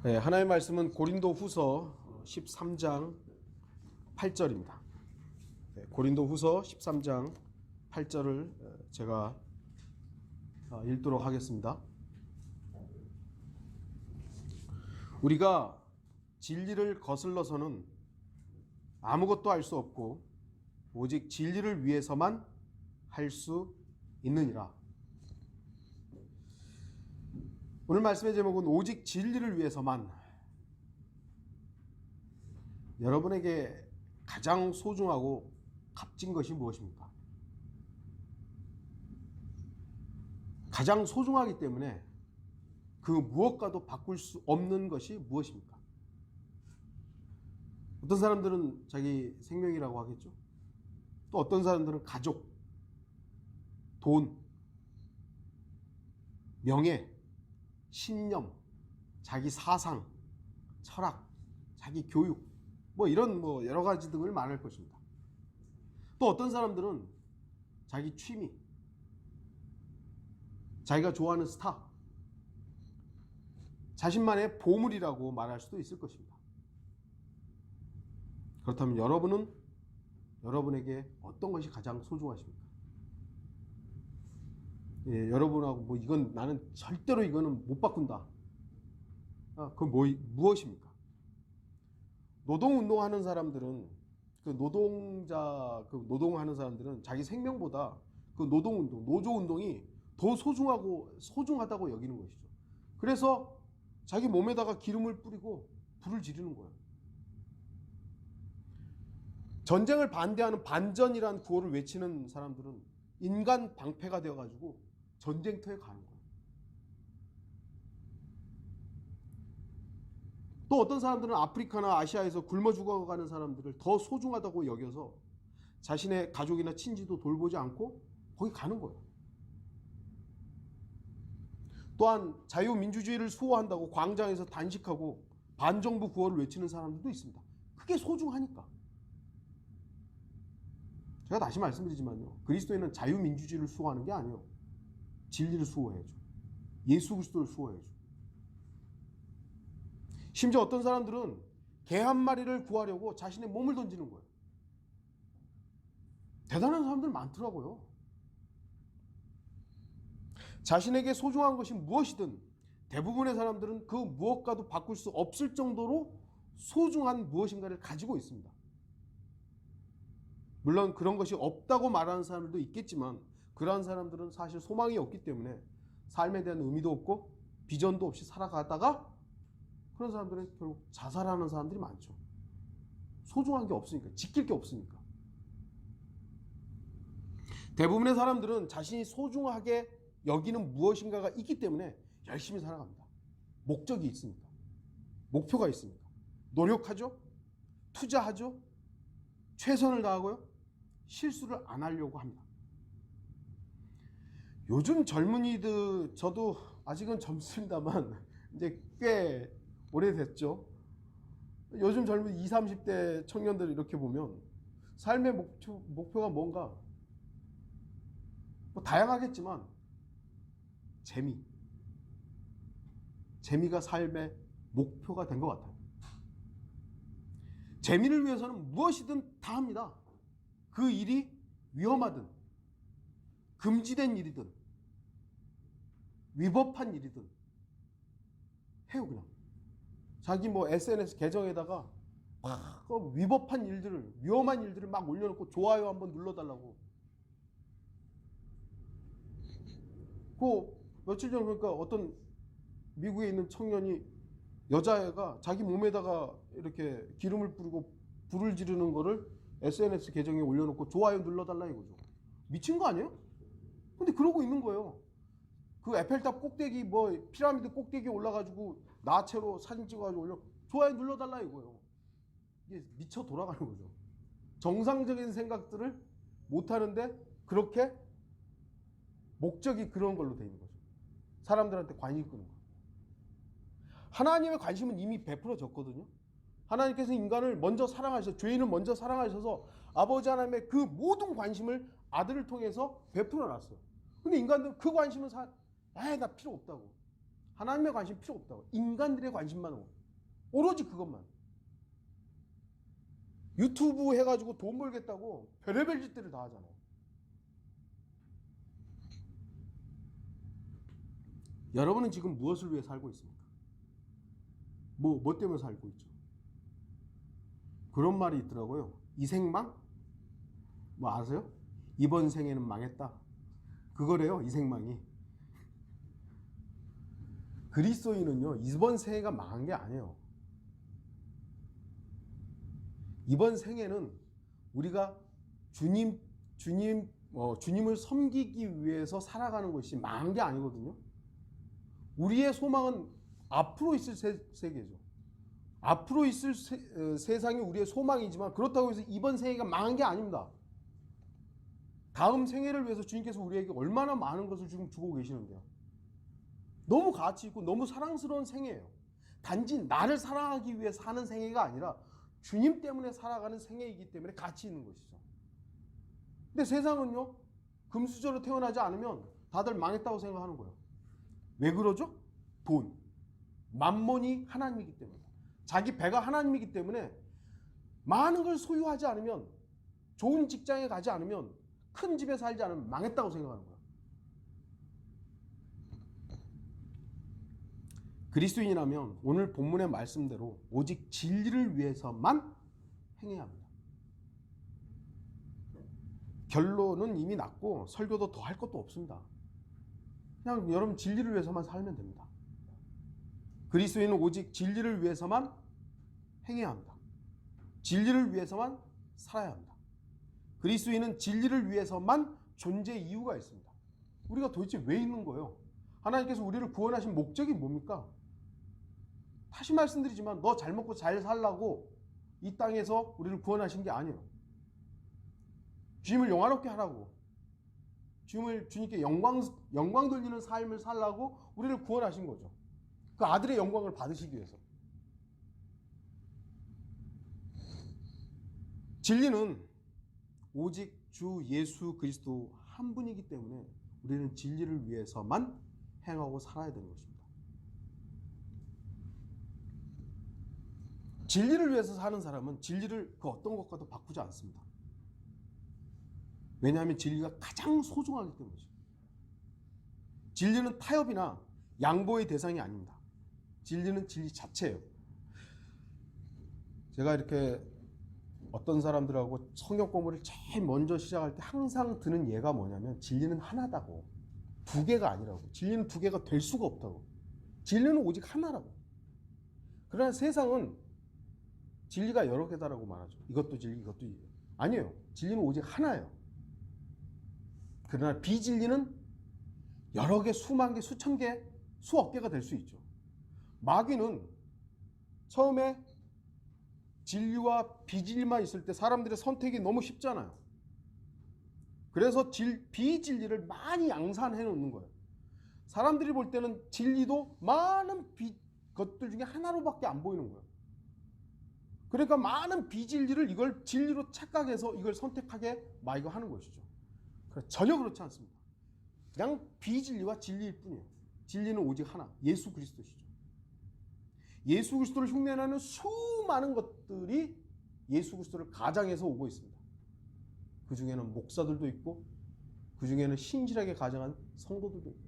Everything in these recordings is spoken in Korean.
네, 하나님의 말씀은 고린도후서 13장 8절입니다. 네, 고린도후서 13장 8절을 제가 읽도록 하겠습니다. 우리가 진리를 거슬러서는 아무것도 할 수 없고 오직 진리를 위해서만 할 수 있느니라. 오늘 말씀의 제목은 오직 진리를 위해서만. 여러분에게 가장 소중하고 값진 것이 무엇입니까? 가장 소중하기 때문에 그 무엇과도 바꿀 수 없는 것이 무엇입니까? 어떤 사람들은 자기 생명이라고 하겠죠. 또 어떤 사람들은 가족, 돈, 명예, 신념, 자기 사상, 철학, 자기 교육, 이런 여러 가지 등을 말할 것입니다. 또 어떤 사람들은 자기 취미, 자기가 좋아하는 스타, 자신만의 보물이라고 말할 수도 있을 것입니다. 그렇다면 여러분은 여러분에게 어떤 것이 가장 소중하십니까? 예, 여러분하고 이건 나는 절대로 이거는 못 바꾼다. 그건 무엇입니까? 노동운동하는 사람들은 노동하는 사람들은 자기 생명보다 그 노동운동, 노조운동이 더 소중하다고 여기는 것이죠. 그래서 자기 몸에다가 기름을 뿌리고 불을 지르는 거예요. 전쟁을 반대하는 반전이라는 구호를 외치는 사람들은 인간 방패가 되어가지고 전쟁터에 가는 거예요. 또 어떤 사람들은 아프리카나 아시아에서 굶어 죽어가는 사람들을 더 소중하다고 여겨서 자신의 가족이나 친지도 돌보지 않고 거기 가는 거예요. 또한 자유민주주의를 수호한다고 광장에서 단식하고 반정부 구호를 외치는 사람들도 있습니다. 그게 소중하니까. 제가 다시 말씀드리지만요, 그리스도인은 자유민주주의를 수호하는 게 아니에요. 진리를 수호해야죠. 예수 그리스도를 수호해야죠. 심지어 어떤 사람들은 개 한 마리를 구하려고 자신의 몸을 던지는 거예요. 대단한 사람들 많더라고요. 자신에게 소중한 것이 무엇이든 대부분의 사람들은 그 무엇과도 바꿀 수 없을 정도로 소중한 무엇인가를 가지고 있습니다. 물론 그런 것이 없다고 말하는 사람들도 있겠지만 그러한 사람들은 사실 소망이 없기 때문에 삶에 대한 의미도 없고 비전도 없이 살아가다가 그런 사람들은 결국 자살하는 사람들이 많죠. 소중한 게 없으니까, 지킬 게 없으니까. 대부분의 사람들은 자신이 소중하게 여기는 무엇인가가 있기 때문에 열심히 살아갑니다. 목적이 있으니까, 목표가 있으니까. 노력하죠, 투자하죠, 최선을 다하고요, 실수를 안 하려고 합니다. 요즘 젊은이들, 저도 아직은 젊습니다만 이제 꽤 오래됐죠. 요즘 젊은 20, 30대 청년들 이렇게 보면 삶의 목표가 뭔가 다양하겠지만 재미가 삶의 목표가 된 것 같아요. 재미를 위해서는 무엇이든 다 합니다. 그 일이 위험하든 금지된 일이든 위법한 일이든 해요. 그냥 자기 SNS 계정에다가 막 위법한 일들을, 위험한 일들을 막 올려놓고 좋아요 한번 눌러달라고. 며칠 전에 보니까 어떤 미국에 있는 청년이, 여자애가 자기 몸에다가 이렇게 기름을 뿌리고 불을 지르는 거를 SNS 계정에 올려놓고 좋아요 눌러달라 이거죠. 미친 거 아니에요? 근데 그러고 있는 거예요. 그 에펠탑 꼭대기 피라미드 꼭대기에 올라가지고 나체로 사진 찍어가지고 올려 좋아요 눌러달라 이거예요. 이게 미쳐 돌아가는 거죠. 정상적인 생각들을 못하는데 그렇게 목적이 그런 걸로 돼 있는 거죠. 사람들한테 관심 끄는 거. 하나님의 관심은 이미 베풀어졌거든요. 하나님께서 인간을 먼저 사랑하셔서, 죄인을 먼저 사랑하셔서 아버지 하나님의 그 모든 관심을 아들을 통해서 베풀어 놨어요. 근데 인간들은 그 관심은 나 필요 없다고. 하나님의 관심 필요 없다고. 인간들의 관심만 오고. 오로지 그것만. 유튜브 해가지고 돈 벌겠다고 별의별 짓들을 다 하잖아요. 여러분은 지금 무엇을 위해 살고 있습니까? 뭐 때문에 살고 있죠? 그런 말이 있더라고요. 이생망? 뭐 아세요? 이번 생에는 망했다. 그거래요, 이생망이. 그리스도인은요, 이번 생애가 망한 게 아니에요. 이번 생에는 우리가 주님을 섬기기 위해서 살아가는 것이 망한 게 아니거든요. 우리의 소망은 앞으로 있을 세계죠. 앞으로 있을 세상이 우리의 소망이지만 그렇다고 해서 이번 생애가 망한 게 아닙니다. 다음 생애를 위해서 주님께서 우리에게 얼마나 많은 것을 지금 주고 계시는데요. 너무 가치 있고 너무 사랑스러운 생애예요. 단지 나를 사랑하기 위해 사는 생애가 아니라 주님 때문에 살아가는 생애이기 때문에 가치 있는 것이죠. 근데 세상은요, 금수저로 태어나지 않으면 다들 망했다고 생각하는 거예요. 왜 그러죠? 돈. 만몬이 하나님이기 때문에. 자기 배가 하나님이기 때문에 많은 걸 소유하지 않으면, 좋은 직장에 가지 않으면, 큰 집에 살지 않으면 망했다고 생각하는 거예요. 그리스도인이라면 오늘 본문의 말씀대로 오직 진리를 위해서만 행해야 합니다. 결론은 이미 났고 설교도 더 할 것도 없습니다. 그냥 여러분 진리를 위해서만 살면 됩니다. 그리스도인은 오직 진리를 위해서만 행해야 합니다. 진리를 위해서만 살아야 합니다. 그리스도인은 진리를 위해서만 존재 이유가 있습니다. 우리가 도대체 왜 있는 거예요? 하나님께서 우리를 구원하신 목적이 뭡니까? 다시 말씀드리지만 너 잘 먹고 잘 살라고 이 땅에서 우리를 구원하신 게 아니에요. 주님을 영화롭게 하라고, 주님께 영광 돌리는 삶을 살라고 우리를 구원하신 거죠. 그 아들의 영광을 받으시기 위해서. 진리는 오직 주 예수 그리스도 한 분이기 때문에 우리는 진리를 위해서만 행하고 살아야 되는 것입니다. 진리를 위해서 사는 사람은 진리를 그 어떤 것과도 바꾸지 않습니다. 왜냐하면 진리가 가장 소중하기 때문이죠. 진리는 타협이나 양보의 대상이 아닙니다. 진리는 진리 자체예요. 제가 이렇게 어떤 사람들하고 성경 공부를 제일 먼저 시작할 때 항상 드는 예가 뭐냐면 진리는 하나다고, 두 개가 아니라고. 진리는 두 개가 될 수가 없다고. 진리는 오직 하나라고. 그러나 세상은 진리가 여러 개다라고 말하죠. 이것도 진리, 이것도 진리. 아니에요. 진리는 오직 하나예요. 그러나 비진리는 여러 개, 수만 개, 수천 개, 수억 개가 될 수 있죠. 마귀는 처음에 진리와 비진리만 있을 때 사람들의 선택이 너무 쉽잖아요. 그래서 비진리를 많이 양산해 놓는 거예요. 사람들이 볼 때는 진리도 많은 것들 중에 하나로밖에 안 보이는 거예요. 그러니까 많은 비진리를 이걸 진리로 착각해서 이걸 선택하게 마귀가 하는 것이죠. 전혀 그렇지 않습니다. 그냥 비진리와 진리일 뿐이에요. 진리는 오직 하나, 예수 그리스도시죠. 예수 그리스도를 흉내내는 수많은 것들이 예수 그리스도를 가장해서 오고 있습니다. 그 중에는 목사들도 있고, 그 중에는 신실하게 가장한 성도들도 있고.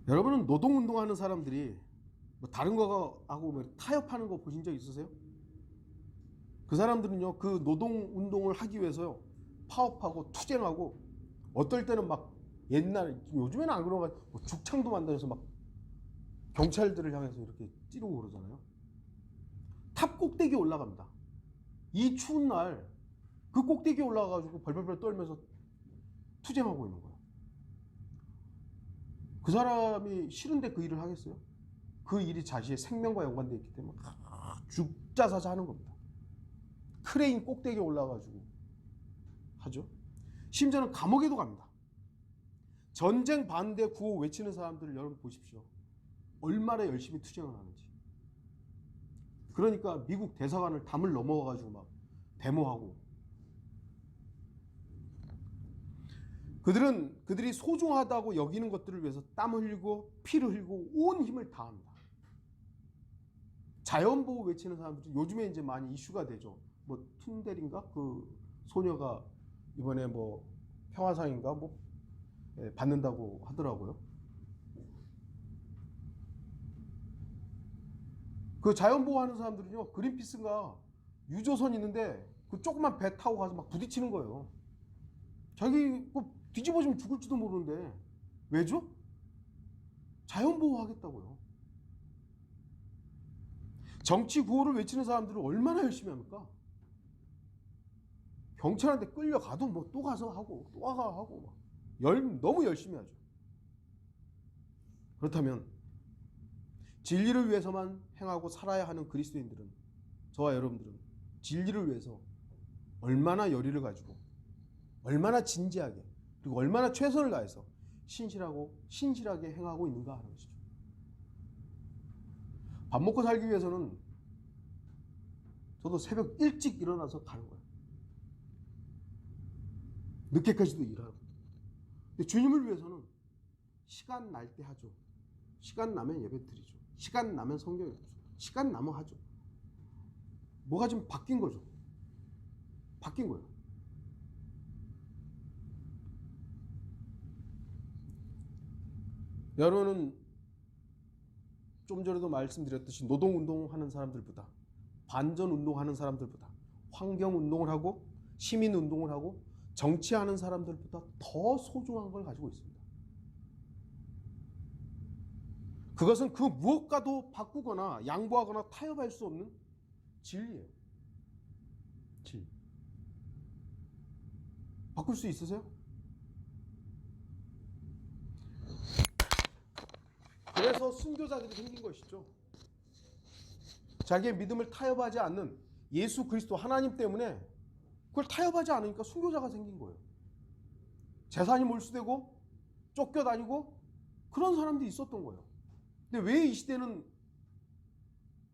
여러분은 노동운동하는 사람들이 뭐 다른 거하고 뭐 타협하는 거 보신 적 있으세요? 그 사람들은요, 그 노동운동을 하기 위해서요, 파업하고 투쟁하고, 어떨 때는 막 요즘에는 안 그러고 뭐 죽창도 만들어서 막 경찰들을 향해서 이렇게 찌르고 그러잖아요. 탑 꼭대기에 올라갑니다. 이 추운 날 그 꼭대기에 올라가가지고 벌벌벌 떨면서 투쟁하고 있는 거예요. 그 사람이 싫은데 그 일을 하겠어요? 그 일이 자신의 생명과 연관되어 있기 때문에 죽자사자 하는 겁니다. 크레인 꼭대기에 올라가가지고 하죠. 심지어는 감옥에도 갑니다. 전쟁 반대 구호 외치는 사람들을 여러분 보십시오. 얼마나 열심히 투쟁을 하는지. 그러니까 미국 대사관을 담을 넘어가가지고 막 데모하고. 그들이 소중하다고 여기는 것들을 위해서 땀 흘리고 피를 흘리고 온 힘을 다합니다. 자연보호 외치는 사람들이 요즘에 이제 많이 이슈가 되죠. 뭐 툰델인가 그 소녀가 이번에 뭐 평화상인가 뭐 받는다고 하더라고요. 그 자연보호하는 사람들은요, 그린피스인가 유조선 있는데 그 조그만 배 타고 가서 막 부딪히는 거예요. 자기 뭐 뒤집어지면 죽을지도 모르는데 왜죠? 자연보호하겠다고요. 정치 구호를 외치는 사람들은 얼마나 열심히 합니까? 경찰한테 끌려가도 뭐 또 가서 하고 또 와가 하고 너무 열심히 하죠. 그렇다면 진리를 위해서만 행하고 살아야 하는 그리스도인들은, 저와 여러분들은 진리를 위해서 얼마나 열의를 가지고 얼마나 진지하게 그리고 얼마나 최선을 다해서 신실하게 행하고 있는가 하는 것이죠. 밥 먹고 살기 위해서는 저도 새벽 일찍 일어나서 가는 거예요. 늦게까지도 일하고. 근데 주님을 위해서는 시간 날 때 하죠. 시간 나면 예배 드리죠. 시간 나면 성경 읽죠. 시간 나면 하죠. 뭐가 좀 바뀐 거죠. 바뀐 거예요. 여러분은 좀 전에도 말씀드렸듯이 노동운동하는 사람들보다, 반전운동하는 사람들보다, 환경운동을 하고 시민운동을 하고 정치하는 사람들보다 더 소중한 걸 가지고 있습니다. 그것은 그 무엇과도 바꾸거나 양보하거나 타협할 수 없는 진리예요. 진리. 바꿀 수 있으세요? 그래서 순교자들이 생긴 것이죠. 자기의 믿음을 타협하지 않는 예수 그리스도 하나님 때문에 그걸 타협하지 않으니까 순교자가 생긴 거예요. 재산이 몰수되고 쫓겨다니고 그런 사람들이 있었던 거예요. 근데 왜 이 시대는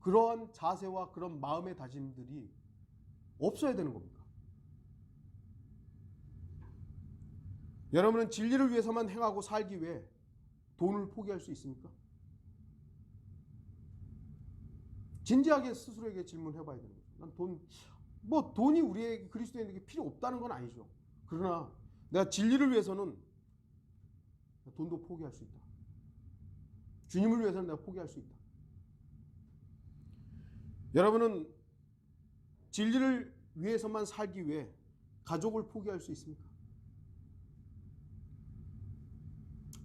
그러한 자세와 그런 마음의 다짐들이 없어야 되는 겁니까? 여러분은 진리를 위해서만 행하고 살기 위해 돈을 포기할 수 있습니까? 진지하게 스스로에게 질문해 봐야 되는 거죠. 난 돈이 우리에게 그리스도인에게 필요 없다는 건 아니죠. 그러나 내가 진리를 위해서는 돈도 포기할 수 있다. 주님을 위해서는 내가 포기할 수 있다. 여러분은 진리를 위해서만 살기 위해 가족을 포기할 수 있습니까?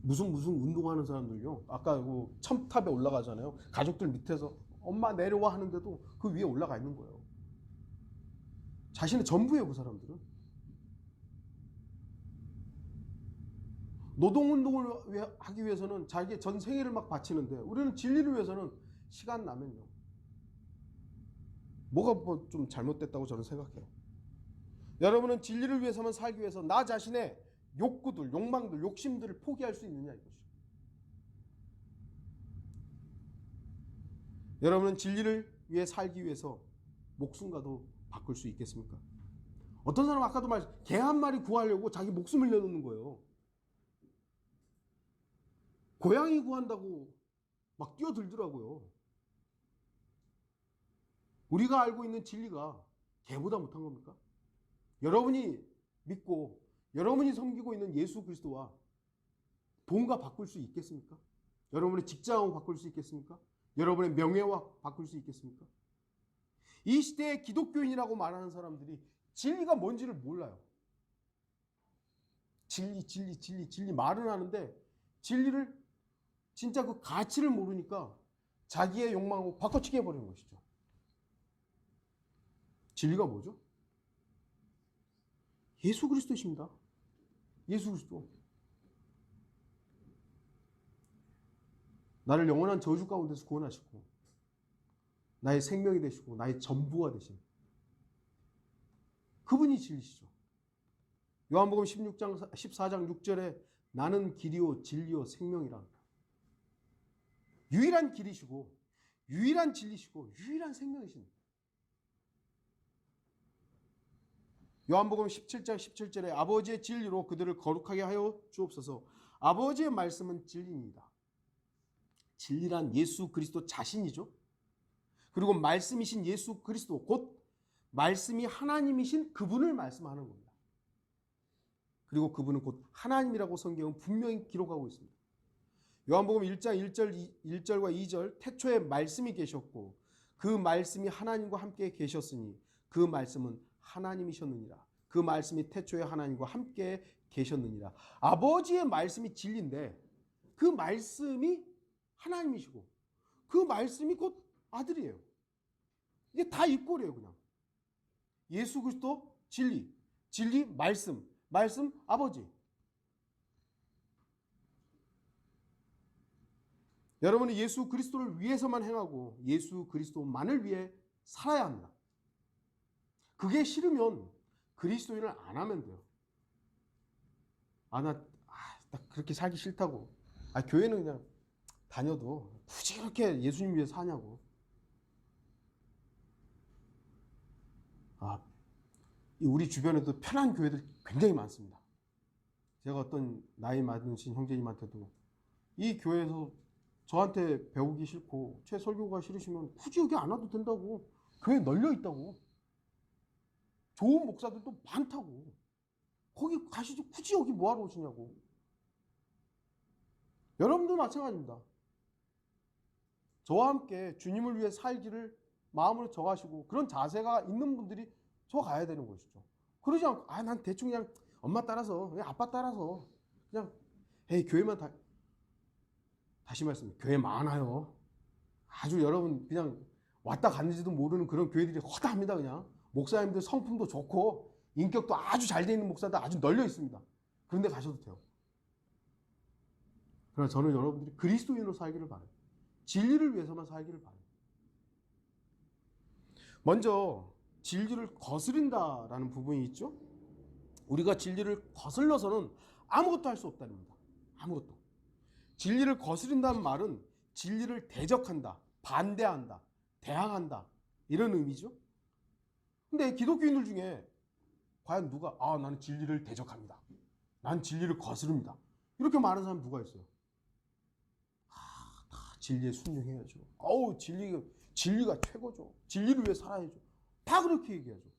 무슨 운동하는 사람들요. 아까 그 첨탑에 올라가잖아요. 가족들 밑에서 엄마 내려와 하는데도 그 위에 올라가 있는 거예요. 자신의 전부예요, 그 사람들은. 노동운동을 하기 위해서는 자기의 전 생애를 막 바치는데 우리는 진리를 위해서는 시간 나면요. 뭐가 뭐 좀 잘못됐다고 저는 생각해요. 여러분은 진리를 위해서만 살기 위해서 나 자신의 욕구들, 욕망들, 욕심들을 포기할 수 있느냐 이것이죠. 여러분은 진리를 위해 살기 위해서 목숨과도 바꿀 수 있겠습니까? 어떤 사람은 아까도 말했죠. 개 한 마리 구하려고 자기 목숨을 내놓는 거예요. 고양이 구한다고 막 뛰어들더라고요. 우리가 알고 있는 진리가 개보다 못한 겁니까? 여러분이 믿고 여러분이 섬기고 있는 예수 그리스도와 돈과 바꿀 수 있겠습니까? 여러분의 직장을 바꿀 수 있겠습니까? 여러분의 명예와 바꿀 수 있겠습니까? 이 시대의 기독교인이라고 말하는 사람들이 진리가 뭔지를 몰라요. 진리 말은 하는데 진리를 진짜 그 가치를 모르니까 자기의 욕망으로 바꿔치기 해버리는 것이죠. 진리가 뭐죠? 예수 그리스도십니다. 예수 그리스도. 나를 영원한 저주 가운데서 구원하시고 나의 생명이 되시고 나의 전부가 되신 그분이 진리시죠. 요한복음 14장 6절에 나는 길이요 진리요 생명이라. 유일한 길이시고 유일한 진리시고 유일한 생명이십니다. 요한복음 17장 17절에 아버지의 진리로 그들을 거룩하게 하여 주옵소서. 아버지의 말씀은 진리입니다. 진리란 예수 그리스도 자신이죠. 그리고 말씀이신 예수 그리스도, 곧 말씀이 하나님이신 그분을 말씀하는 겁니다. 그리고 그분은 곧 하나님이라고 성경은 분명히 기록하고 있습니다. 요한복음 1장 1절과 2절, 태초에 말씀이 계셨고 그 말씀이 하나님과 함께 계셨으니 그 말씀은 하나님이셨느니라. 그 말씀이 태초에 하나님과 함께 계셨느니라. 아버지의 말씀이 진리인데 그 말씀이 하나님이시고 그 말씀이 곧 아들이에요. 이게 다 이꼴이에요. 그냥 예수 그리스도 진리, 진리 말씀, 말씀 아버지. 여러분은 예수 그리스도를 위해서만 행하고 예수 그리스도만을 위해 살아야 합니다. 그게 싫으면 그리스도인을 안 하면 돼요. 나 그렇게 살기 싫다고. 교회는 그냥 다녀도 굳이 그렇게 예수님 위해 사냐고. 우리 주변에도 편한 교회들 굉장히 많습니다. 제가 어떤 나이 많으신 형제님한테도 이 교회에서 저한테 배우기 싫고 제 설교가 싫으시면 굳이 여기 안 와도 된다고. 교회 널려 있다고. 좋은 목사들도 많다고. 거기 가시죠. 굳이 여기 뭐하러 오시냐고. 여러분도 마찬가지입니다. 저와 함께 주님을 위해 살기를 마음으로 정하시고 그런 자세가 있는 분들이 저 가야 되는 것이죠. 그러지 않고 난 대충 그냥 엄마 따라서 그냥 아빠 따라서 그냥 교회만 다시 말씀, 교회 많아요. 아주 여러분 그냥 왔다 갔는지도 모르는 그런 교회들이 허다합니다. 그냥 목사님들 성품도 좋고 인격도 아주 잘 돼 있는 목사들 아주 널려 있습니다. 그런데 가셔도 돼요. 그러나 저는 여러분들이 그리스도인으로 살기를 바라요. 진리를 위해서만 살기를 바라요. 먼저 진리를 거스른다라는 부분이 있죠. 우리가 진리를 거슬러서는 아무것도 할 수 없다는 겁니다. 아무것도. 진리를 거스른다는 말은 진리를 대적한다, 반대한다, 대항한다 이런 의미죠. 근데 기독교인들 중에 과연 누가 나는 진리를 대적합니다, 난 진리를 거스릅니다 이렇게 말하는 사람 누가 있어요? 다 진리에 순종해야죠. 진리가 최고죠. 진리를 위해 살아야죠. 다 그렇게 얘기하죠.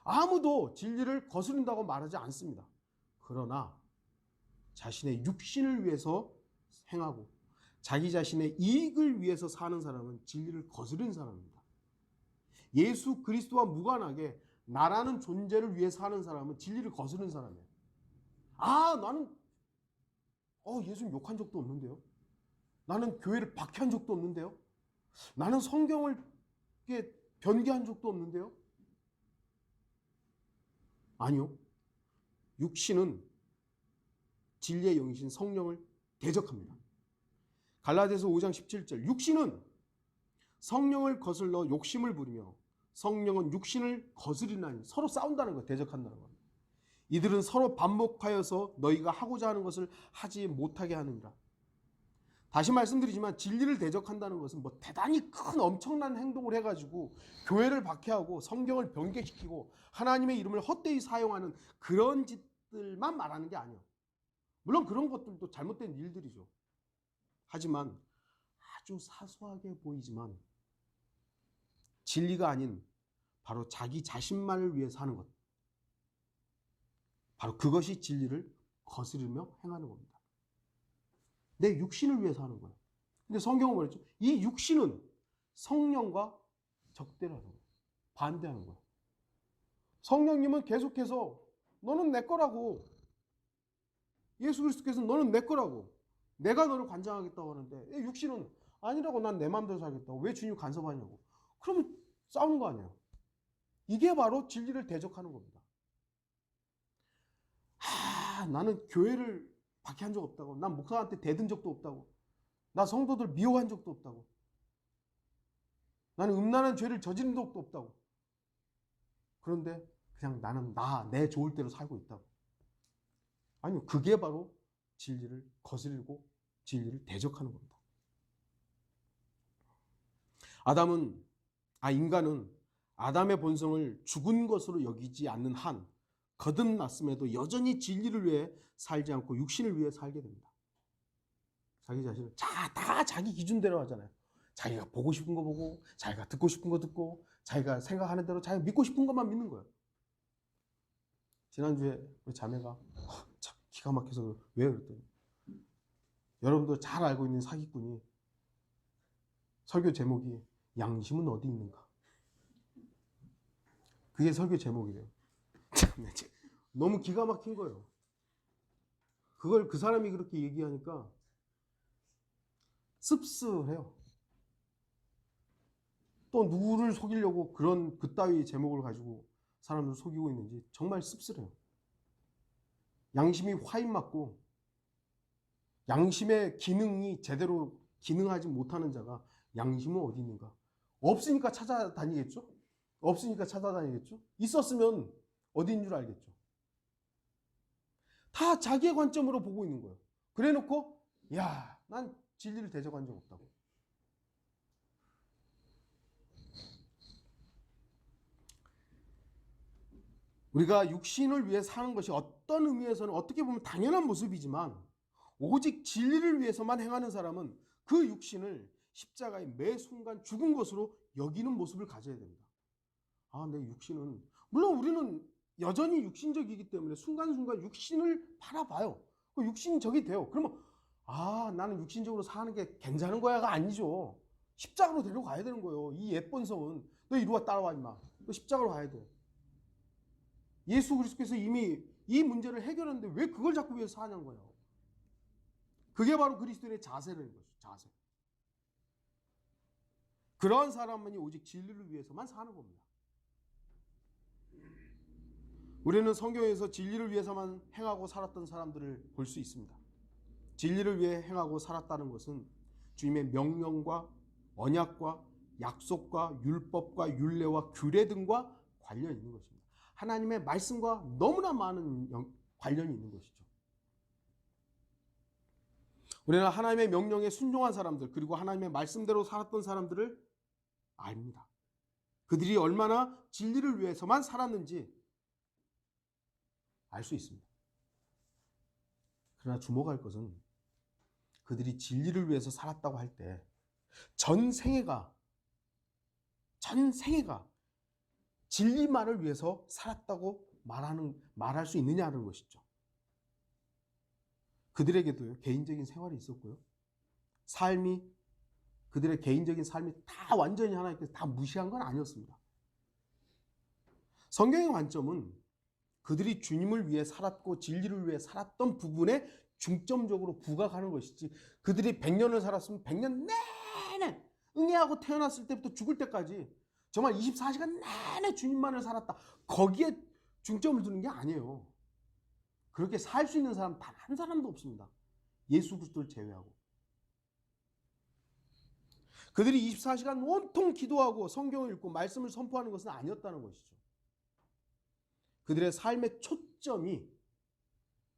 아무도 진리를 거스른다고 말하지 않습니다. 그러나 자신의 육신을 위해서 행하고 자기 자신의 이익을 위해서 사는 사람은 진리를 거스른 사람입니다. 예수 그리스도와 무관하게 나라는 존재를 위해 사는 사람은 진리를 거스른 사람이에요. 나는 예수님 욕한 적도 없는데요. 나는 교회를 박해한 적도 없는데요. 나는 성경을 변개한 적도 없는데요. 아니요. 육신은 진리의 영이신 성령을 대적합니다. 갈라디아서 5장 17절, 육신은 성령을 거슬러 욕심을 부리며 성령은 육신을 거스리나니, 서로 싸운다는 거, 대적한다는 겁니다. 이들은 서로 반목하여서 너희가 하고자 하는 것을 하지 못하게 하느니라. 다시 말씀드리지만 진리를 대적한다는 것은 대단히 큰 엄청난 행동을 해가지고 교회를 박해하고 성경을 변개시키고 하나님의 이름을 헛되이 사용하는 그런 짓들만 말하는 게 아니에요. 물론 그런 것들도 잘못된 일들이죠. 하지만 아주 사소하게 보이지만 진리가 아닌 바로 자기 자신만을 위해 사는 것, 바로 그것이 진리를 거스르며 행하는 겁니다. 내 육신을 위해 사는 거예요. 근데 성경은 뭐랬죠? 이 육신은 성령과 적대라는 거예요. 반대하는 거예요. 성령님은 계속해서 너는 내 거라고, 예수 그리스도께서는 너는 내 거라고, 내가 너를 관장하겠다고 하는데 육신은 아니라고, 난 내 마음대로 살겠다고, 왜 주님 간섭하냐고. 그러면 싸우는 거 아니에요. 이게 바로 진리를 대적하는 겁니다. 나는 교회를 박해한 적 없다고, 난 목사한테 대든 적도 없다고, 나 성도들 미워한 적도 없다고, 나는 음란한 죄를 저지른 적도 없다고. 그런데 그냥 나는 내 좋을 대로 살고 있다고. 아니요, 그게 바로 진리를 거스르고 진리를 대적하는 겁니다. 인간은 아담의 본성을 죽은 것으로 여기지 않는 한 거듭났음에도 여전히 진리를 위해 살지 않고 육신을 위해 살게 됩니다. 자기 자신을 다 자기 기준대로 하잖아요. 자기가 보고 싶은 거 보고, 자기가 듣고 싶은 거 듣고, 자기가 생각하는 대로 자기가 믿고 싶은 것만 믿는 거예요. 지난주에 우리 자매가 참 기가 막혀서 왜 그랬더니 여러분도 잘 알고 있는 사기꾼이 설교 제목이 양심은 어디 있는가? 그게 설교 제목이래요. 너무 기가 막힌 거예요. 그걸 그 사람이 그렇게 얘기하니까 씁쓸해요. 또 누구를 속이려고 그따위 제목을 가지고 사람들을 속이고 있는지 정말 씁쓸해요. 양심이 화인맞고 양심의 기능이 제대로 기능하지 못하는 자가 양심은 어디 있는가? 없으니까 찾아다니겠죠? 없으니까 찾아다니겠죠? 있었으면 어디인 줄 알겠죠? 다 자기의 관점으로 보고 있는 거예요. 그래 놓고 난 진리를 대적한 적 없다고. 우리가 육신을 위해 사는 것이 어떤 의미에서는 어떻게 보면 당연한 모습이지만 오직 진리를 위해서만 행하는 사람은 그 육신을 십자가의 매 순간 죽은 것으로 여기는 모습을 가져야 됩니다. 내 육신은 물론 우리는 여전히 육신적이기 때문에 순간순간 육신을 바라봐요. 그 육신적이 돼요. 그러면 나는 육신적으로 사는 게 괜찮은 거야가 아니죠. 십자가로 데려가야 되는 거예요. 이 예쁜 성은 너 이리 와 따라와 임마. 너 십자가로 가야 돼. 예수 그리스도께서 이미 이 문제를 해결했는데 왜 그걸 자꾸 위해서 사냐는 거예요. 그게 바로 그리스도인의 자세라는 것이죠. 자세. 그러한 사람만이 오직 진리를 위해서만 사는 겁니다. 우리는 성경에서 진리를 위해서만 행하고 살았던 사람들을 볼 수 있습니다. 진리를 위해 행하고 살았다는 것은 주님의 명령과 언약과 약속과 율법과 율례와 규례 등과 관련이 있는 것입니다. 하나님의 말씀과 너무나 많은 관련이 있는 것이죠. 우리는 하나님의 명령에 순종한 사람들 그리고 하나님의 말씀대로 살았던 사람들을 압니다. 그들이 얼마나 진리를 위해서만 살았는지 알 수 있습니다. 그러나 주목할 것은 그들이 진리를 위해서 살았다고 할 때 전 생애가 진리만을 위해서 살았다고 말할 수 있느냐는 것이죠. 그들에게도 개인적인 생활이 있었고요. 그들의 개인적인 삶이 다 완전히 하나님께서 다 무시한 건 아니었습니다. 성경의 관점은 그들이 주님을 위해 살았고 진리를 위해 살았던 부분에 중점적으로 부각하는 것이지 그들이 100년을 살았으면 100년 내내 응애하고 태어났을 때부터 죽을 때까지 정말 24시간 내내 주님만을 살았다. 거기에 중점을 두는 게 아니에요. 그렇게 살 수 있는 사람 단 한 사람도 없습니다. 예수 그리스도를 제외하고. 그들이 24시간 온통 기도하고 성경을 읽고 말씀을 선포하는 것은 아니었다는 것이죠. 그들의 삶의 초점이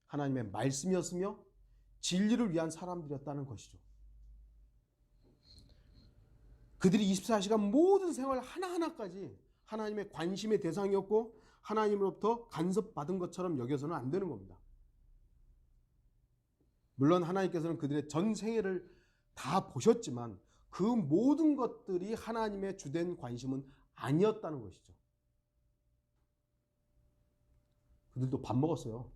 하나님의 말씀이었으며 진리를 위한 사람들이었다는 것이죠. 그들이 24시간 모든 생활 하나하나까지 하나님의 관심의 대상이었고 하나님으로부터 간섭받은 것처럼 여겨서는 안 되는 겁니다. 물론 하나님께서는 그들의 전 생애를 다 보셨지만 그 모든 것들이 하나님의 주된 관심은 아니었다는 것이죠. 그들도 밥 먹었어요.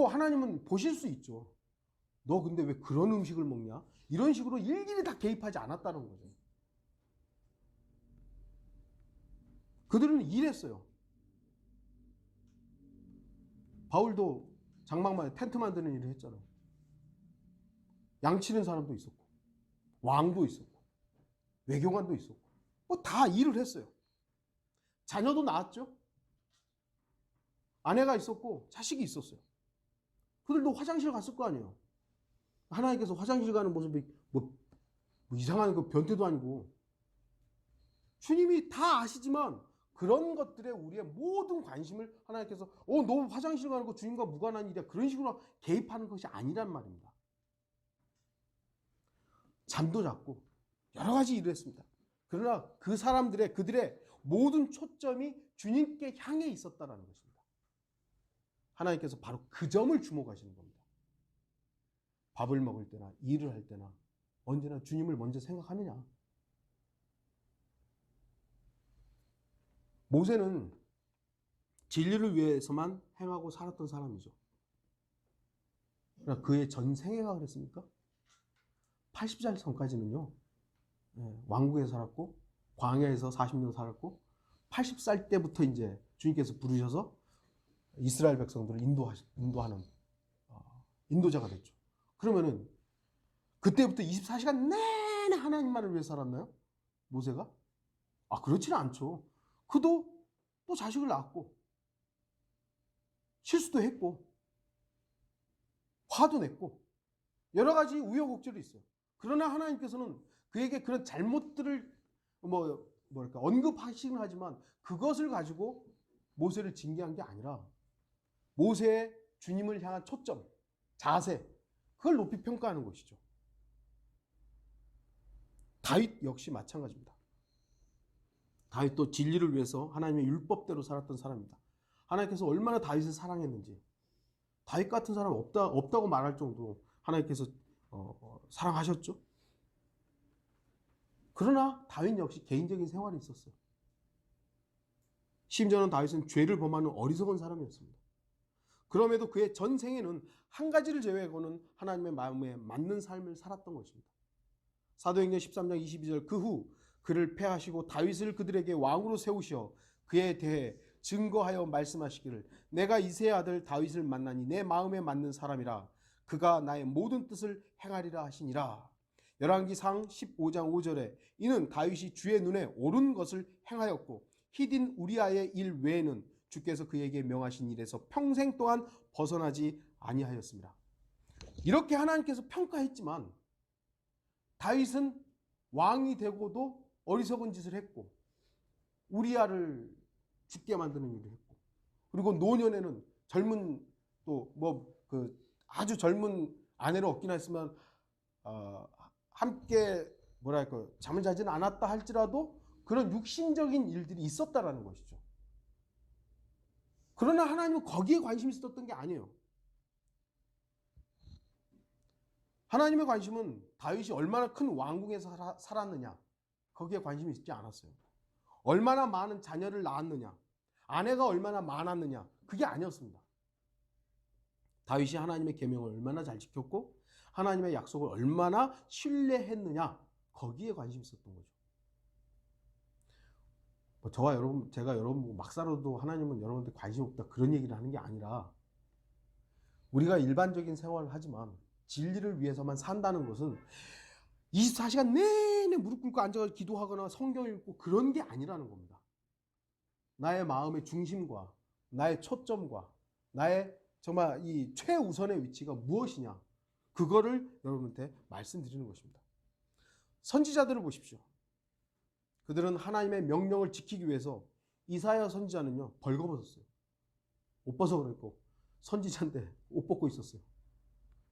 하나님은 보실 수 있죠. 너 근데 왜 그런 음식을 먹냐? 이런 식으로 일일이 다 개입하지 않았다는 거죠. 그들은 일했어요. 바울도 장막마에 텐트 만드는 일을 했잖아요. 양치는 사람도 있었고 왕도 있었고 외교관도 있었고 다 일을 했어요. 자녀도 낳았죠. 아내가 있었고 자식이 있었어요. 그들도 화장실 갔을 거 아니에요. 하나님께서 화장실 가는 모습이 이상한 그 변태도 아니고 주님이 다 아시지만 그런 것들에 우리의 모든 관심을 하나님께서 너 화장실 가는 거 주님과 무관한 일이야 그런 식으로 개입하는 것이 아니란 말입니다. 잠도 잤고 여러 가지 일을 했습니다. 그러나 그들의 모든 초점이 주님께 향해 있었다는 것입니다. 하나님께서 바로 그 점을 주목하시는 겁니다. 밥을 먹을 때나 일을 할 때나 언제나 주님을 먼저 생각하느냐. 모세는 진리를 위해서만 행하고 살았던 사람이죠. 그러나 그의 전생애가 그랬습니까? 80살 전까지는요. 왕국에 살았고 광야에서 40년 살았고 80살 때부터 이제 주님께서 부르셔서 이스라엘 백성들을 인도하는 인도자가 됐죠. 그러면은 그때부터 24시간 내내 하나님만을 위해 살았나요? 모세가? 그렇지는 않죠. 그도 또 자식을 낳았고 실수도 했고 화도 냈고 여러 가지 우여곡절이 있어요. 그러나 하나님께서는 그에게 그런 잘못들을 언급하시긴 하지만 그것을 가지고 모세를 징계한 게 아니라 모세의 주님을 향한 초점, 자세, 그걸 높이 평가하는 것이죠. 다윗 역시 마찬가지입니다. 다윗도 진리를 위해서 하나님의 율법대로 살았던 사람입니다. 하나님께서 얼마나 다윗을 사랑했는지, 다윗 같은 사람 없다고 말할 정도로 하나님께서 사랑하셨죠. 그러나 다윗 역시 개인적인 생활이 있었어요. 심지어는 다윗은 죄를 범하는 어리석은 사람이었습니다. 그럼에도 그의 전생에는 한 가지를 제외하고는 하나님의 마음에 맞는 삶을 살았던 것입니다. 사도행전 13장 22절 그 후 그를 패하시고 다윗을 그들에게 왕으로 세우시어 그에 대해 증거하여 말씀하시기를 내가 이새의 아들 다윗을 만나니 내 마음에 맞는 사람이라 그가 나의 모든 뜻을 행하리라 하시니라. 열왕기상 15장 5절에 이는 다윗이 주의 눈에 옳은 것을 행하였고 히딘 우리아의 일 외에는 주께서 그에게 명하신 일에서 평생 동안 벗어나지 아니하였습니다. 이렇게 하나님께서 평가했지만 다윗은 왕이 되고도 어리석은 짓을 했고 우리아를 죽게 만드는 일을 했고 그리고 노년에는 젊은 아주 젊은 아내를 얻긴 했으면 함께 잠을 자지는 않았다 할지라도 그런 육신적인 일들이 있었다라는 것이죠. 그러나 하나님은 거기에 관심이 있었던 게 아니에요. 하나님의 관심은 다윗이 얼마나 큰 왕궁에서 살았느냐 거기에 관심이 있지 않았어요. 얼마나 많은 자녀를 낳았느냐 아내가 얼마나 많았느냐 그게 아니었습니다. 다윗이 하나님의 계명을 얼마나 잘 지켰고 하나님의 약속을 얼마나 신뢰했느냐 거기에 관심이 있었던 거죠. 제가 여러분 막 살아도 하나님은 여러분한테 관심 없다 그런 얘기를 하는 게 아니라 우리가 일반적인 생활을 하지만 진리를 위해서만 산다는 것은 24시간 내내 무릎 꿇고 앉아서 기도하거나 성경 읽고 그런 게 아니라는 겁니다. 나의 마음의 중심과 나의 초점과 나의 정말 이 최우선의 위치가 무엇이냐 그거를 여러분한테 말씀드리는 것입니다. 선지자들을 보십시오. 그들은 하나님의 명령을 지키기 위해서 이사야 선지자는요 벌거벗었어요. 옷 벗어 그랬고 선지자인데 옷 벗고 있었어요.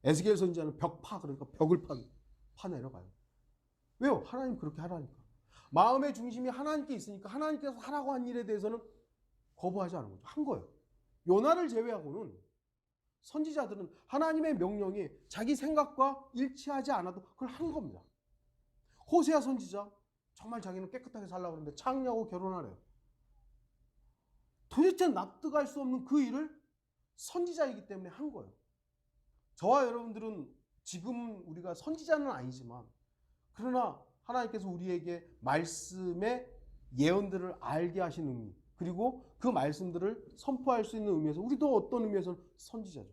에스겔 선지자는 그러니까 벽을 파 내려가요. 왜요? 하나님 그렇게 하라니까. 마음의 중심이 하나님께 있으니까 하나님께서 하라고 한 일에 대해서는 거부하지 않은 거죠. 한 거예요. 요나를 제외하고는 선지자들은 하나님의 명령이 자기 생각과 일치하지 않아도 그걸 한 겁니다. 호세아 선지자 정말 자기는 깨끗하게 살려고 그러는데 창녀하고 결혼하래요. 도대체 납득할 수 없는 그 일을 선지자이기 때문에 한 거예요. 저와 여러분들은 지금 우리가 선지자는 아니지만 그러나 하나님께서 우리에게 말씀의 예언들을 알게 하신 의미 그리고 그 말씀들을 선포할 수 있는 의미에서 우리도 어떤 의미에서는 선지자죠.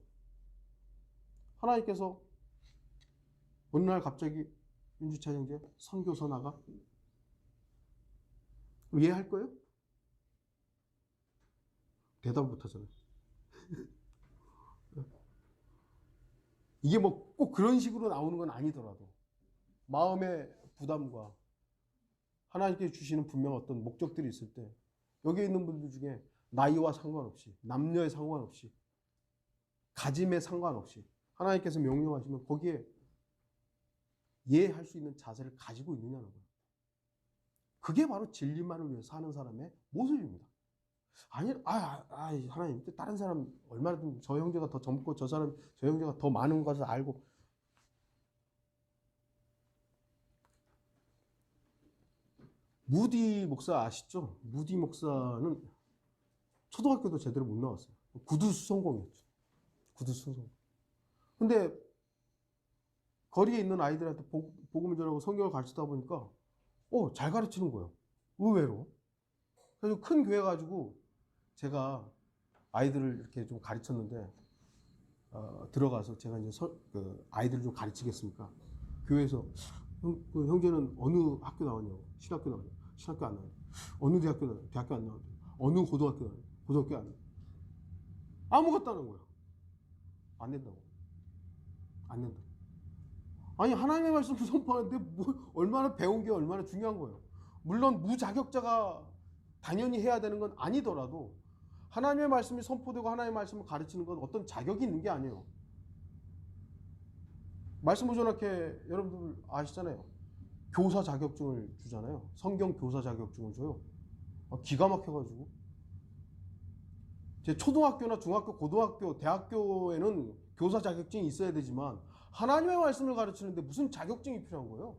하나님께서 어느 날 갑자기 윤주차 형제 선교서 나가 이해할 거예요? 대답 못 하잖아요. 이게 꼭 그런 식으로 나오는 건 아니더라도 마음의 부담과 하나님께 주시는 분명 어떤 목적들이 있을 때 여기 있는 분들 중에 나이와 상관없이 남녀에 상관없이 가짐에 상관없이 하나님께서 명령하시면 거기에 이해할 수 있는 자세를 가지고 있느냐는 거예요. 그게 바로 진리만을 위해 사는 사람의 모습입니다. 아니, 하나님, 다른 사람 얼마나 저 형제가 더 젊고 저 형제가 더 많은 것을 알고. 무디 목사 아시죠? 무디 목사는 초등학교도 제대로 못 나왔어요. 구두 수성공이었죠. 구두 수성공. 근데 거리에 있는 아이들한테 복음을 전하고 성경을 가르치다 보니까 잘 가르치는 거예요. 의외로. 그래서 큰 교회 가지고 제가 아이들을 이렇게 좀 가르쳤는데 들어가서 제가 이제 아이들을 좀 가르치겠습니까? 교회에서 그 형제는 어느 학교 나왔냐고. 신학교 나왔냐고. 신학교 안 나왔냐고. 어느 대학교 나왔냐고. 대학교 안 나왔냐고. 어느 고등학교 나왔냐고. 고등학교 안 나왔냐고. 아무것도 안 한 거야. 안 된다고. 안 된다. 아니, 하나님의 말씀을 선포하는데 얼마나 배운 게 얼마나 중요한 거예요. 물론 무자격자가 당연히 해야 되는 건 아니더라도 하나님의 말씀이 선포되고 하나님의 말씀을 가르치는 건 어떤 자격이 있는 게 아니에요. 말씀 보존학회 여러분들 아시잖아요. 교사 자격증을 주잖아요. 성경 교사 자격증을 줘요. 기가 막혀가지고. 제 초등학교나 중학교, 고등학교, 대학교에는 교사 자격증이 있어야 되지만 하나님의 말씀을 가르치는데 무슨 자격증이 필요한 거예요?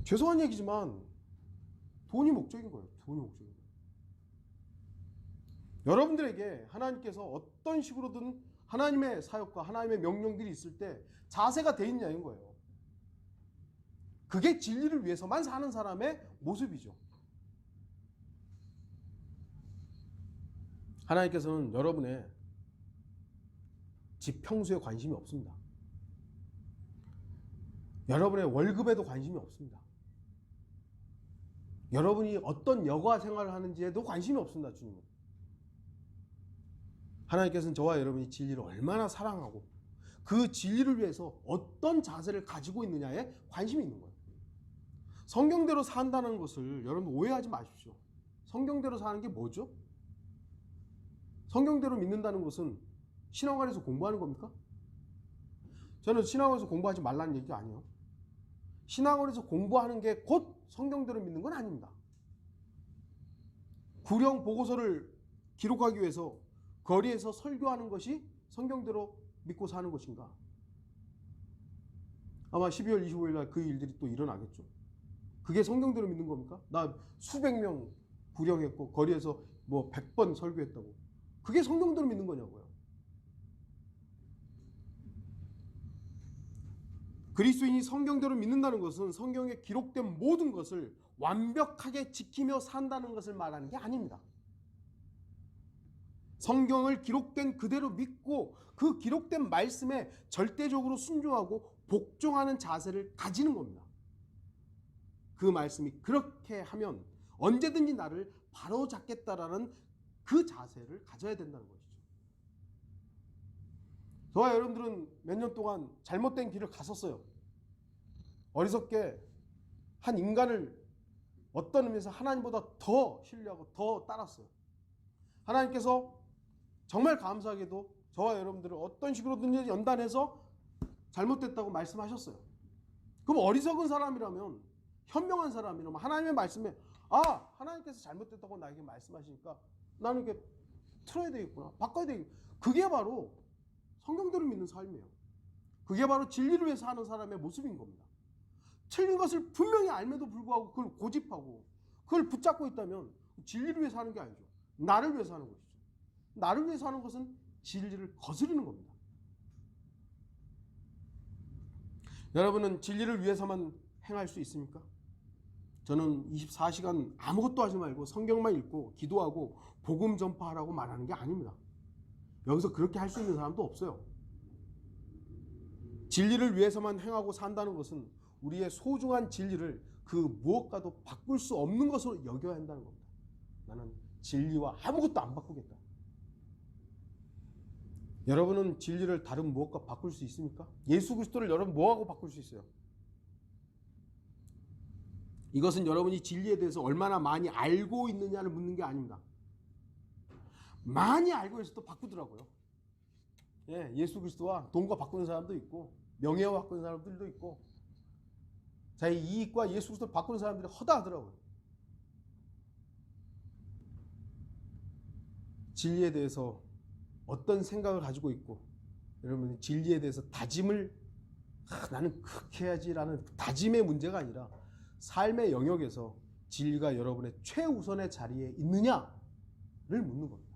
죄송한 얘기지만 돈이 목적인 거예요. 돈이 목적인 거예요. 여러분들에게 하나님께서 어떤 식으로든 하나님의 사역과 하나님의 명령들이 있을 때 자세가 돼 있냐는 거예요. 그게 진리를 위해서만 사는 사람의 모습이죠. 하나님께서는 여러분의 집 평수에 관심이 없습니다. 여러분의 월급에도 관심이 없습니다. 여러분이 어떤 여가 생활을 하는지에도 관심이 없습니다. 주님은. 하나님께서는 저와 여러분이 진리를 얼마나 사랑하고 그 진리를 위해서 어떤 자세를 가지고 있느냐에 관심이 있는 거예요. 성경대로 산다는 것을 여러분 오해하지 마십시오. 성경대로 사는 게 뭐죠? 성경대로 믿는다는 것은 신학원에서 공부하는 겁니까? 저는 신학원에서 공부하지 말라는 얘기가 아니에요. 신학원에서 공부하는 게 곧 성경대로 믿는 건 아닙니다. 구령 보고서를 기록하기 위해서 거리에서 설교하는 것이 성경대로 믿고 사는 것인가? 아마 12월 25일 날 그 일들이 또 일어나겠죠. 그게 성경대로 믿는 겁니까? 나 수백 명 구령했고 거리에서 뭐 100번 설교했다고. 그게 성경대로 믿는 거냐고요. 그리스도인이 성경대로 믿는다는 것은 성경에 기록된 모든 것을 완벽하게 지키며 산다는 것을 말하는 게 아닙니다. 성경을 기록된 그대로 믿고 그 기록된 말씀에 절대적으로 순종하고 복종하는 자세를 가지는 겁니다. 그 말씀이 그렇게 하면 언제든지 나를 바로잡겠다라는 그 자세를 가져야 된다는 것이죠. 저와 여러분들은 몇 년 동안 잘못된 길을 갔었어요. 어리석게 한 인간을 어떤 의미에서 하나님보다 더 신뢰하고 더 따랐어요. 하나님께서 정말 감사하게도 저와 여러분들을 어떤 식으로든지 연단해서 잘못됐다고 말씀하셨어요. 그럼 어리석은 사람이라면, 현명한 사람이라면 하나님의 말씀에 하나님께서 잘못됐다고 나에게 말씀하시니까 나는 이렇게 틀어야 되겠구나, 바꿔야 되겠구나. 그게 바로 성경대로 믿는 삶이에요. 그게 바로 진리를 위해서 하는 사람의 모습인 겁니다. 틀린 것을 분명히 알면도 불구하고 그걸 고집하고 그걸 붙잡고 있다면 진리를 위해서 하는 게 아니죠. 나를 위해서 하는 것이죠. 나를 위해서 하는 것은 진리를 거스르는 겁니다. 여러분은 진리를 위해서만 행할 수 있습니까? 저는 24시간 아무것도 하지 말고 성경만 읽고 기도하고 복음 전파하라고 말하는 게 아닙니다. 여기서 그렇게 할 수 있는 사람도 없어요. 진리를 위해서만 행하고 산다는 것은 우리의 소중한 진리를 그 무엇과도 바꿀 수 없는 것으로 여겨야 한다는 겁니다. 나는 진리와 아무것도 안 바꾸겠다. 여러분은 진리를 다른 무엇과 바꿀 수 있습니까? 예수 그리스도를 여러분 뭐하고 바꿀 수 있어요? 이것은 여러분이 진리에 대해서 얼마나 많이 알고 있느냐를 묻는 게 아닙니다. 많이 알고 있어도 바꾸더라고요. 예, 예수 그리스도와 돈과 바꾸는 사람도 있고 명예와 바꾸는 사람들도 있고 자기 이익과 예수 그리스도를 바꾸는 사람들이 허다하더라고요. 진리에 대해서 어떤 생각을 가지고 있고 여러분 진리에 대해서 다짐을 나는 그렇게 해야지라는 다짐의 문제가 아니라 삶의 영역에서 진리가 여러분의 최우선의 자리에 있느냐를 묻는 겁니다.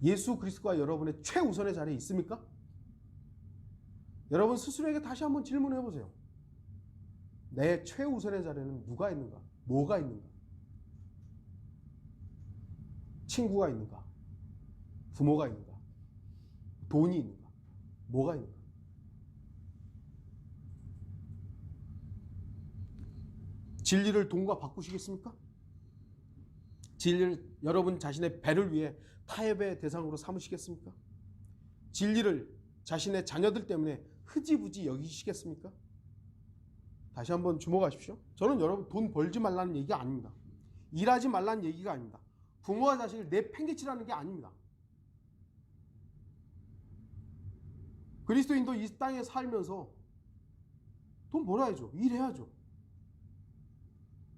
예수 그리스도가 여러분의 최우선의 자리에 있습니까? 여러분 스스로에게 다시 한번 질문해 보세요. 내 최우선의 자리에는 누가 있는가? 뭐가 있는가? 친구가 있는가? 부모가 있는가? 돈이 있는가? 뭐가 있는가? 진리를 돈과 바꾸시겠습니까? 진리를 여러분 자신의 배를 위해 타협의 대상으로 삼으시겠습니까? 진리를 자신의 자녀들 때문에 흐지부지 여기시겠습니까? 다시 한번 주목하십시오. 저는 여러분 돈 벌지 말라는 얘기가 아닙니다. 일하지 말라는 얘기가 아닙니다. 부모와 자식을 내팽개치라는 게 아닙니다. 그리스도인도 이 땅에 살면서 돈 벌어야죠. 일해야죠.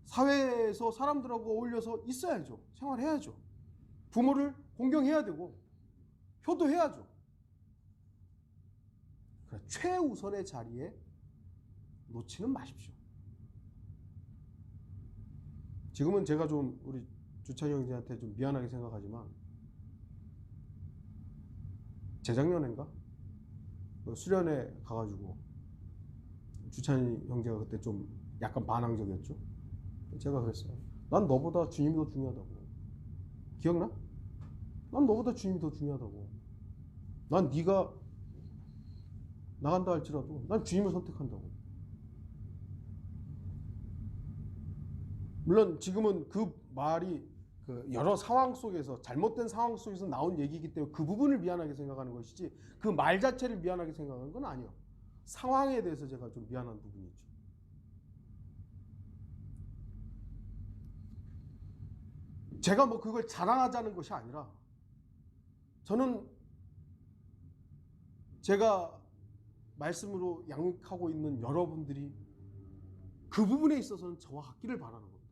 사회에서 사람들하고 어울려서 있어야죠. 생활해야죠. 부모를 공경해야 되고 효도해야죠. 최우선의 자리에 놓지는 마십시오. 지금은 제가 좀 우리 주찬이 형제한테 좀 미안하게 생각하지만 재작년인가 수련회 가가지고 주찬이 형제가 그때 좀 약간 반항적이었죠. 제가 그랬어요. 난 너보다 주님이 더 중요하다고. 기억나? 난 너보다 주님이 더 중요하다고. 난 네가 나간다 할지라도 난 주님을 선택한다고. 물론 지금은 그 말이 여러 상황 속에서 잘못된 상황 속에서 나온 얘기이기 때문에 그 부분을 미안하게 생각하는 것이지 그 말 자체를 미안하게 생각하는 건 아니에요. 상황에 대해서 제가 좀 미안한 부분이 있죠. 제가 뭐 그걸 자랑하자는 것이 아니라 저는 제가 말씀으로 양육하고 있는 여러분들이 그 부분에 있어서는 저와 같기를 바라는 겁니다.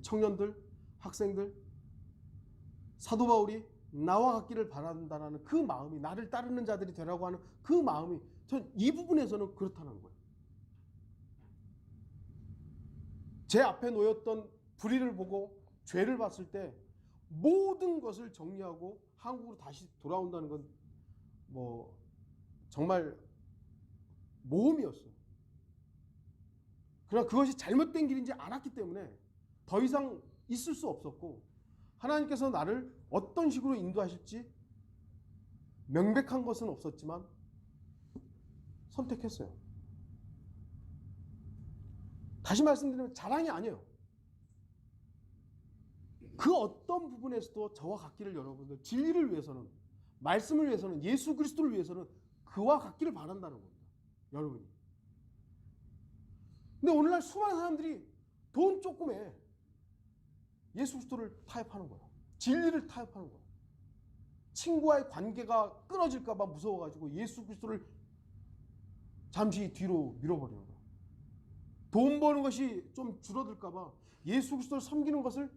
청년들, 학생들, 사도 바울이 나와 같기를 바란다는 그 마음이 나를 따르는 자들이 되라고 하는 그 마음이 전 이 부분에서는 그렇다는 거예요. 제 앞에 놓였던 불의를 보고 죄를 봤을 때 모든 것을 정리하고 한국으로 다시 돌아온다는 건 뭐 정말 모험이었어요. 그러나 그것이 잘못된 길인지 알았기 때문에 더 이상 있을 수 없었고 하나님께서 나를 어떤 식으로 인도하실지 명백한 것은 없었지만 선택했어요. 다시 말씀드리면 자랑이 아니에요. 그 어떤 부분에서도 저와 같기를 여러분들 진리를 위해서는 말씀을 위해서는 예수 그리스도를 위해서는 그와 같기를 바란다는 겁니다. 여러분이. 근데 오늘날 수많은 사람들이 돈 조금에 예수 그리스도를 타협하는 거예요. 진리를 타협하는 거예요. 친구와의 관계가 끊어질까 봐 무서워가지고 예수 그리스도를 잠시 뒤로 밀어버리는 거예요. 돈 버는 것이 좀 줄어들까 봐 예수 그리스도를 섬기는 것을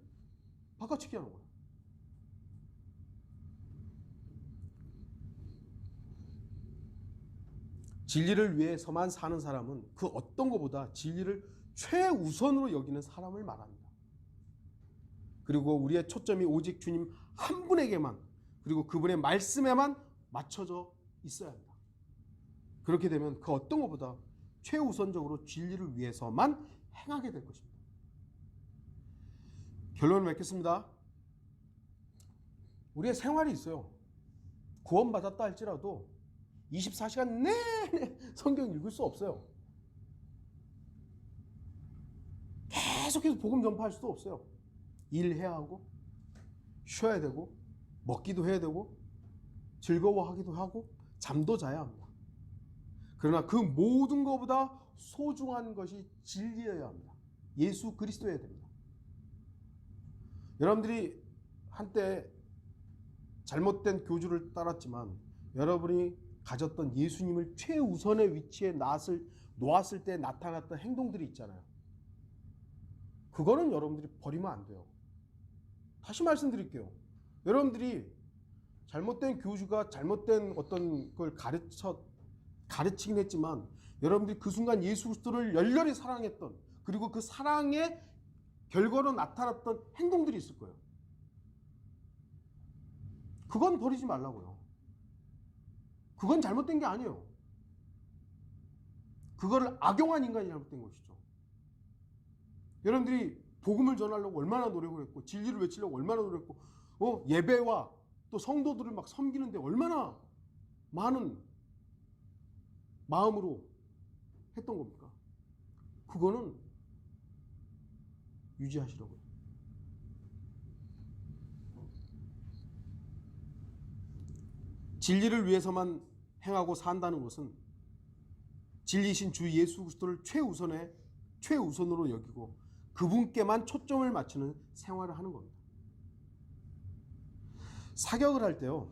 바꿔치기 하는 거예요. 진리를 위해서만 사는 사람은 그 어떤 것보다 진리를 최우선으로 여기는 사람을 말합니다. 그리고 우리의 초점이 오직 주님 한 분에게만 그리고 그분의 말씀에만 맞춰져 있어야 합니다. 그렇게 되면 그 어떤 것보다 최우선적으로 진리를 위해서만 행하게 될 것입니다. 결론을 맺겠습니다. 우리의 생활이 있어요. 구원받았다 할지라도 24시간 내내 성경 읽을 수 없어요. 계속해서 복음 전파할 수도 없어요. 일해야 하고 쉬어야 되고 먹기도 해야 되고 즐거워하기도 하고 잠도 자야 합니다. 그러나 그 모든 것보다 소중한 것이 진리여야 합니다. 예수 그리스도여야 됩니다. 여러분들이 한때 잘못된 교주를 따랐지만 여러분이 가졌던 예수님을 최우선의 위치에 놓았을 때 나타났던 행동들이 있잖아요. 그거는 여러분들이 버리면 안 돼요. 다시 말씀드릴게요. 여러분들이 잘못된 교주가 잘못된 어떤 걸 가르치긴 했지만 여러분들이 그 순간 예수 그리스도를 열렬히 사랑했던, 그리고 그 사랑의 결과로 나타났던 행동들이 있을 거예요. 그건 버리지 말라고요. 그건 잘못된 게 아니에요. 그거를 악용한 인간이 잘못된 것이죠. 여러분들이 복음을 전하려고 얼마나 노력을 했고, 진리를 외치려고 얼마나 노력했고, 예배와 또 성도들을 막 섬기는데 얼마나 많은 마음으로 했던 겁니까? 그거는 유지하시라고요. 진리를 위해서만 행하고 산다는 것은 진리이신 주 예수 그리스도를 최우선으로 여기고 그분께만 초점을 맞추는 생활을 하는 겁니다. 사격을 할 때요,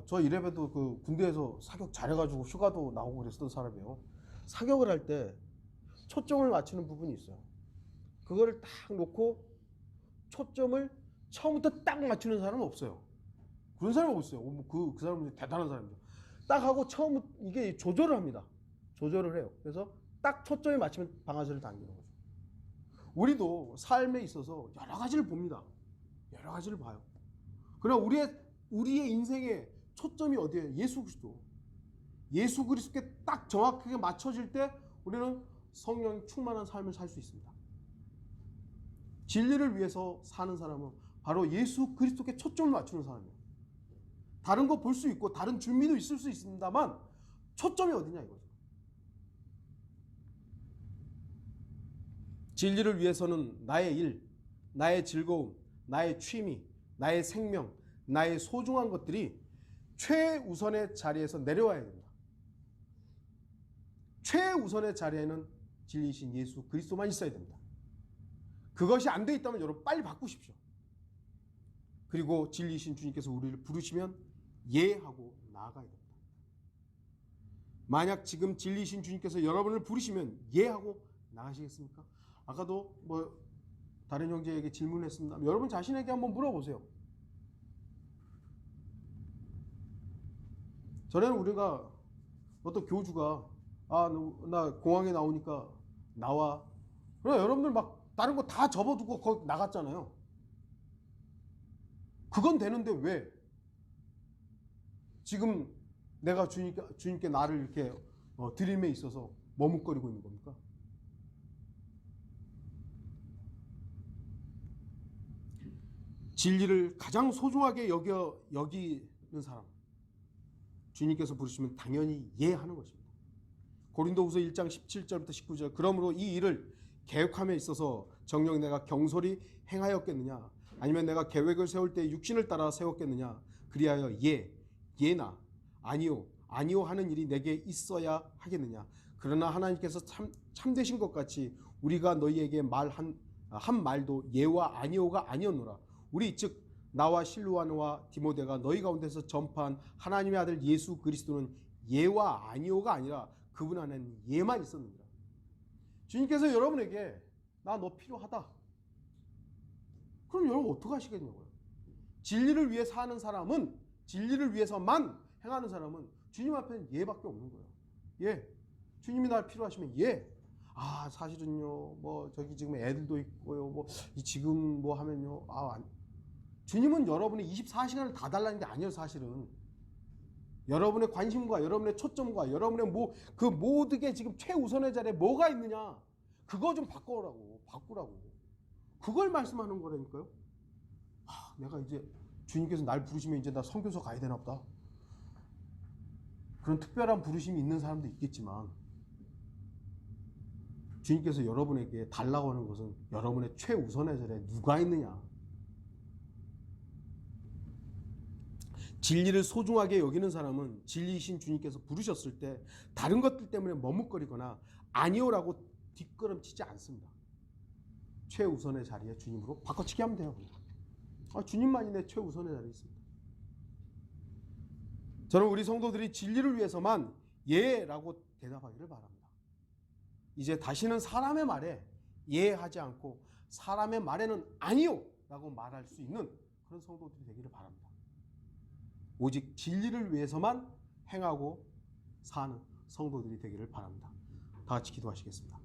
저 이래봬도 그 군대에서 사격 잘해가지고 휴가도 나오고 그랬던 사람이에요. 사격을 할 때 초점을 맞추는 부분이 있어요. 그거를 딱 놓고 초점을 처음부터 딱 맞추는 사람은 없어요. 그런 사람은 없어요. 그 사람은 대단한 사람이죠. 딱 하고 처음 이게 조절을 합니다. 조절을 해요. 그래서 딱 초점에 맞추면 방아쇠를 당기는 거죠. 우리도 삶에 있어서 여러 가지를 봅니다. 여러 가지를 봐요. 그러나 우리의 인생의 초점이 어디에? 예수 그리스도. 예수 그리스도께 딱 정확하게 맞춰질 때 우리는 성령 충만한 삶을 살 수 있습니다. 진리를 위해서 사는 사람은 바로 예수 그리스도께 초점을 맞추는 사람이에요. 다른 거 볼 수 있고 다른 준비도 있을 수 있습니다만 초점이 어디냐 이거죠. 진리를 위해서는 나의 일, 나의 즐거움, 나의 취미, 나의 생명, 나의 소중한 것들이 최우선의 자리에서 내려와야 됩니다. 최우선의 자리에는 진리이신 예수 그리스도만 있어야 됩니다. 그것이 안 돼 있다면 여러분 빨리 바꾸십시오. 그리고 진리이신 주님께서 우리를 부르시면 예하고 나아가야 됩니다. 만약 지금 진리이신 주님께서 여러분을 부르시면 예하고 나가시겠습니까? 아까도 다른 형제에게 질문했습니다. 여러분 자신에게 한번 물어보세요. 전에는 우리가 어떤 교주가 나 공항에 나오니까 나와. 그래 여러분들 막 다른 거 다 접어두고 거기 나갔잖아요. 그건 되는데 왜 지금 내가 주님께 나를 이렇게 드림에 있어서 머뭇거리고 있는 겁니까? 진리를 가장 소중하게 여기는 사람, 주님께서 부르시면 당연히 예하는 것입니다. 고린도후서 1장 17절부터 19절, 그러므로 이 일을 계획함에 있어서 정녕 내가 경솔히 행하였겠느냐, 아니면 내가 계획을 세울 때 육신을 따라 세웠겠느냐, 그리하여 예나 아니요 하는 일이 내게 있어야 하겠느냐. 그러나 하나님께서 참되신 것 같이 우리가 너희에게 한 말도 예와 아니오가 아니었노라. 우리 즉 나와 실루아노와 디모데가 너희 가운데서 전파한 하나님의 아들 예수 그리스도는 예와 아니오가 아니라 그분 안에는 예만 있었느니라. 주님께서 여러분에게 나 너 필요하다. 그럼 여러분 어떻게 하시겠냐고요. 진리를 위해 사는 사람은, 진리를 위해서만 행하는 사람은 주님 앞에는 예밖에 없는 거예요. 예. 주님이 날 필요하시면 예. 사실은요 저기 지금 애들도 있고요 지금 하면요 주님은 여러분의 24시간을 다 달라는 게 아니에요. 사실은 여러분의 관심과 여러분의 초점과 여러분의 그 모든 게 지금 최우선의 자리에 뭐가 있느냐, 그거 좀 바꾸라고 그걸 말씀하는 거라니까요. 내가 이제 주님께서 날 부르시면 이제 나 선교소 가야 되나 보다, 그런 특별한 부르심이 있는 사람도 있겠지만 주님께서 여러분에게 달라고 하는 것은 여러분의 최우선의 자리에 누가 있느냐. 진리를 소중하게 여기는 사람은 진리이신 주님께서 부르셨을 때 다른 것들 때문에 머뭇거리거나 아니오라고 뒷걸음치지 않습니다. 최우선의 자리에 주님으로 바꿔치기 하면 돼요. 주님만이 내 최우선의 자리에 있습니다. 저는 우리 성도들이 진리를 위해서만 예라고 대답하기를 바랍니다. 이제 다시는 사람의 말에 예하지 않고 사람의 말에는 아니요 라고 말할 수 있는 그런 성도들이 되기를 바랍니다. 오직 진리를 위해서만 행하고 사는 성도들이 되기를 바랍니다. 다 같이 기도하시겠습니다.